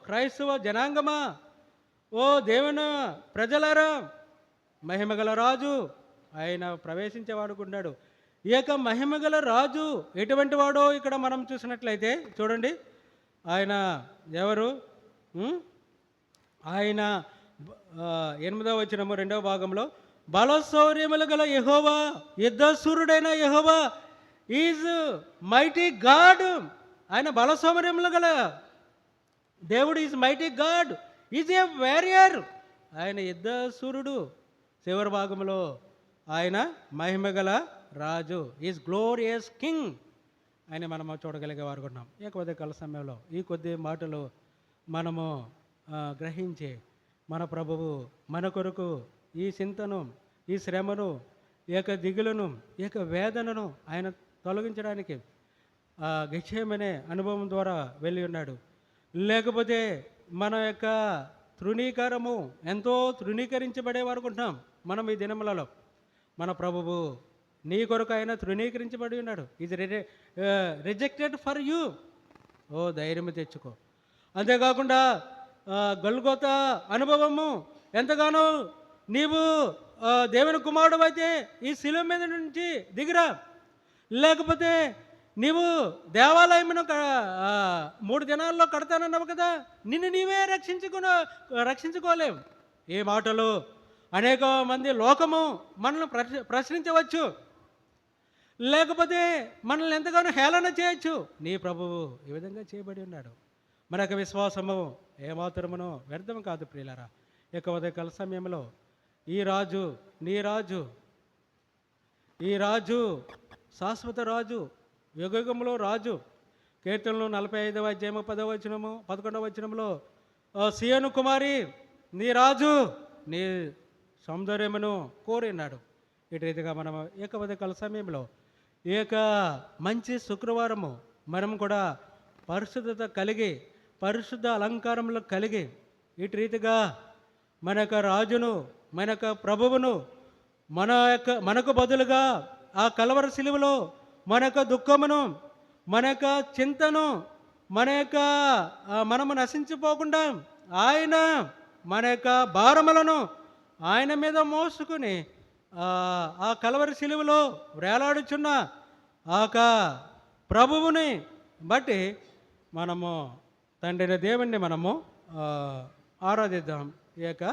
క్రైస్తవ జనాంగమా, ఓ దేవుని ప్రజలారా, మహిమగల రాజు ఆయన ప్రవేశించేవాడుకున్నాడు. ఈ యొక్క మహిమగల రాజు ఎటువంటి వాడో ఇక్కడ మనం చూసినట్లయితే చూడండి. ఆయన ఎవరు? ఆయన 8వ వచనము 2వ భాగంలో, బలశౌర్యములు గల యెహోవా, యుద్ధశూరుడైన యెహోవా ఈజ్ మైటీ గాడ్. ఆయన బలశౌర్యములు గల దేవుడు, is mighty God, is a warrior. ఆయన యుద్ధశూరుడు. చివరి భాగంలో ఆయన మహిమగల రాజు, ఈజ్ గ్లోరియస్ కింగ్ అని మనము చూడగలిగే వారు ఉన్నాం. ఈ ఉదయకాల సమయంలో ఈ కొద్ది మాటలు మనము గ్రహించి మన ప్రభువు మన కొరకు ఈ చింతను, ఈ శ్రమను, ఈ యొక్క దిగులను, ఈ యొక్క వేదనను ఆయన తొలగించడానికి గెత్సేమనే అనుభవం ద్వారా వెళ్ళి ఉన్నాడు. లేకపోతే మన యొక్క తృణీకారము ఎంతో తృణీకరించబడేవారు ఉంటున్నాం మనం ఈ దినములలో. మన ప్రభువు నీ కొరకు ఆయన తృణీకరించబడి ఉన్నాడు. Is rejected for you. ఓ ధైర్యం తెచ్చుకో. అంతేకాకుండా గొల్గోతా అనుభవము ఎంతగానో నీవు దేవుని కుమారుడు అయితే ఈ శిలువ మీద నుంచి దిగిరా. లేకపోతే నీవు దేవాలయమును 3 దినాల్లో కడతానన్నావు కదా, నిన్ను నీవే రక్షించుకోలేవు. ఈ మాటలు అనేక మంది లోకము మనల్ని ప్రశ్నించవచ్చు, లేకపోతే మనల్ని ఎంతగానో హేళన చేయొచ్చు. నీ ప్రభువు ఈ విధంగా చేయబడి ఉన్నాడు. మన యొక్క విశ్వాసము ఏమాత్రమునో వ్యర్థం కాదు. ప్రియులారా, యొక్క ఉదయకాల సమయంలో ఈ రాజు, నీ రాజు, ఈ రాజు శాశ్వత రాజు, యుగయుగంలో రాజు. కీర్తనలు 45వ అధ్యాయము 10వ వచనము 11వ వచనంలో, సియోను కుమారి, నీ రాజు నీ సౌందర్యమును కోరినాడు. ఇటు రీతిగా మనము ఏక ఉదయకాల సమయంలో ఈ యొక్క మంచి శుక్రవారము మనం కూడా పరిశుద్ధత కలిగి, పరిశుద్ధ అలంకారములు కలిగి, ఇటు రీతిగా మన యొక్క రాజును, మన యొక్క ప్రభువును, మనకు బదులుగా ఆ కల్వరి శిలువలో మన యొక్క దుఃఖమును, మన యొక్క చింతను, మనము నశించిపోకుండా ఆయన మన యొక్క భారములను ఆయన మీద మోసుకుని ఆ కల్వరి శిలువలో వేలాడుచున్న ఆ ప్రభువుని బట్టి మనము తండ్రిని దేవుణ్ణి మనము ఆరాధిద్దాం. ఈ యొక్క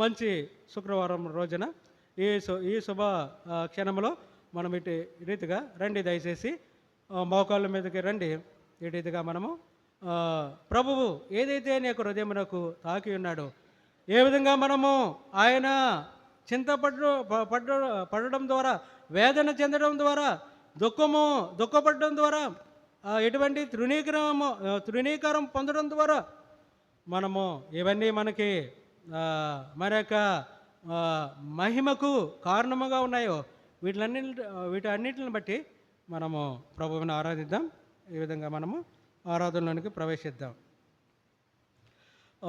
మంచి శుక్రవారం రోజున ఈ శుభ క్షణంలో మనం ఇటు రీతిగా రండి, దయచేసి మోకాళ్ళ మీదకి రండి. ఈ రీతిగా మనము ప్రభువు ఏదైతే నీ యొక్క హృదయమునకు తాకి ఉన్నాడో, ఏ విధంగా మనము ఆయన పడడం ద్వారా, వేదన చెందడం ద్వారా, దుఃఖపడడం ద్వారా, ఎటువంటి తృణీకారం పొందడం ద్వారా మనము ఇవన్నీ మనకి మన యొక్క మహిమకు కారణముగా ఉన్నాయో వీటన్నిటిని బట్టి మనము ప్రభువుని ఆరాధిద్దాం. ఈ విధంగా మనము ఆరాధనలోనికి ప్రవేశిద్దాం.